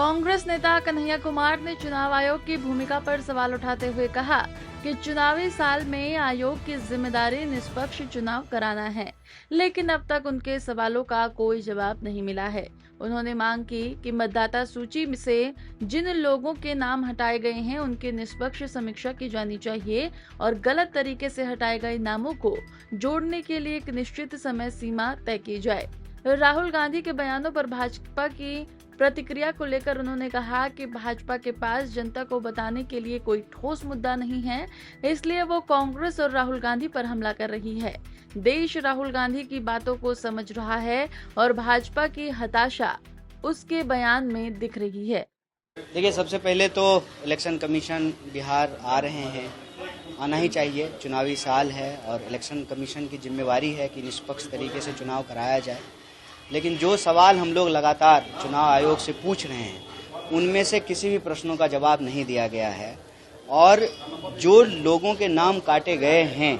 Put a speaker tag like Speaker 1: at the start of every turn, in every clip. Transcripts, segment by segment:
Speaker 1: कांग्रेस नेता कन्हैया कुमार ने चुनाव आयोग की भूमिका पर सवाल उठाते हुए कहा कि चुनावी साल में आयोग की जिम्मेदारी निष्पक्ष चुनाव कराना है, लेकिन अब तक उनके सवालों का कोई जवाब नहीं मिला है। उन्होंने मांग की कि मतदाता सूची से जिन लोगों के नाम हटाए गए हैं उनकी निष्पक्ष समीक्षा की जानी चाहिए और गलत तरीके से हटाए गए नामों को जोड़ने के लिए एक निश्चित समय सीमा तय की जाए। राहुल गांधी के बयानों पर भाजपा की प्रतिक्रिया को लेकर उन्होंने कहा कि भाजपा के पास जनता को बताने के लिए कोई ठोस मुद्दा नहीं है, इसलिए वो कांग्रेस और राहुल गांधी पर हमला कर रही है। देश राहुल गांधी की बातों को समझ रहा है और भाजपा की हताशा उसके बयान में दिख रही है।
Speaker 2: देखिए, सबसे पहले तो इलेक्शन कमीशन बिहार आ रहे हैं, आना ही चाहिए। चुनावी साल है और इलेक्शन कमीशन की जिम्मेवारी है कि निष्पक्ष तरीके से चुनाव कराया जाए। लेकिन जो सवाल हम लोग लगातार चुनाव आयोग से पूछ रहे हैं उनमें से किसी भी प्रश्नों का जवाब नहीं दिया गया है और जो लोगों के नाम काटे गए हैं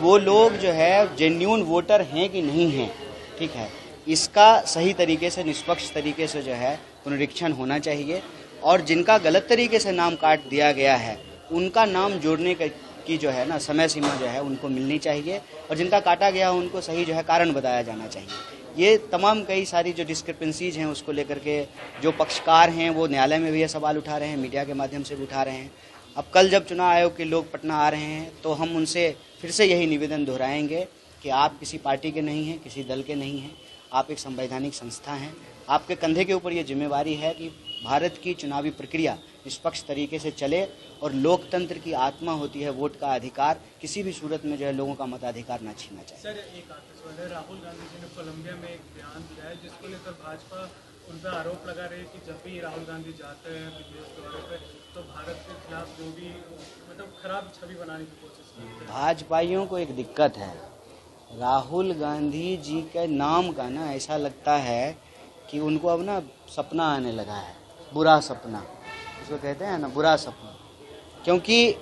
Speaker 2: वो लोग जो है जेन्युइन वोटर हैं कि नहीं हैं, ठीक है, इसका सही तरीके से निष्पक्ष तरीके से जो है पुनरीक्षण होना चाहिए और जिनका गलत तरीके से नाम काट दिया गया है उनका नाम जोड़ने की जो है ना समय सीमा जो है उनको मिलनी चाहिए और जिनका काटा गया उनको सही जो है कारण बताया जाना चाहिए। ये तमाम कई सारी जो डिस्क्रिपेंसीज हैं उसको लेकर के जो पक्षकार हैं वो न्यायालय में भी ये सवाल उठा रहे हैं, मीडिया के माध्यम से भी उठा रहे हैं। अब कल जब चुनाव आयोग के लोग पटना आ रहे हैं तो हम उनसे फिर से यही निवेदन दोहराएंगे कि आप किसी पार्टी के नहीं हैं, किसी दल के नहीं हैं, आप एक संवैधानिक संस्था हैं। आपके कंधे के ऊपर ये जिम्मेवारी है कि भारत की चुनावी प्रक्रिया निष्पक्ष तरीके से चले और लोकतंत्र की आत्मा होती है वोट का अधिकार, किसी भी सूरत में जो है लोगों का मताधिकार न छीनना चाहिए।
Speaker 3: सर, एक आतंकवादी है राहुल गांधी जी ने कोलंबिया में एक बयान दिया है जिसको लेकर भाजपा उन पर आरोप लगा रही है कि जब भी राहुल गांधी जाते हैं विदेश दौरे पे तो भारत के खिलाफ जो भी खराब छवि बनाने की कोशिश करते हैं।
Speaker 2: भाजपाइयों को एक दिक्कत है, राहुल गांधी जी के नाम का ना ऐसा लगता है कि उनको अब ना सपना आने लगा है, बुरा सपना उसको कहते हैं ना, बुरा सपना, क्योंकि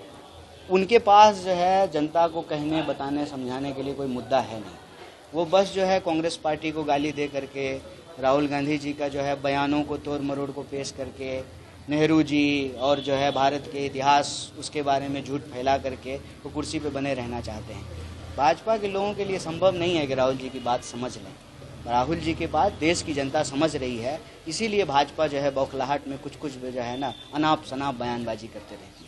Speaker 2: उनके पास जो है जनता को कहने बताने समझाने के लिए कोई मुद्दा है नहीं। वो बस जो है कांग्रेस पार्टी को गाली दे करके, राहुल गांधी जी का जो है बयानों को तोड़ मरोड़ को पेश करके, नेहरू जी और जो है भारत के इतिहास उसके बारे में झूठ फैला करके वो कुर्सी पे बने रहना चाहते हैं। भाजपा के लोगों के लिए संभव नहीं है कि राहुल जी की बात समझ लें। राहुल जी के बात देश की जनता समझ रही है, इसीलिए भाजपा जो है बौखलाहट में कुछ जो है ना अनाप शनाप बयानबाजी करते रहे।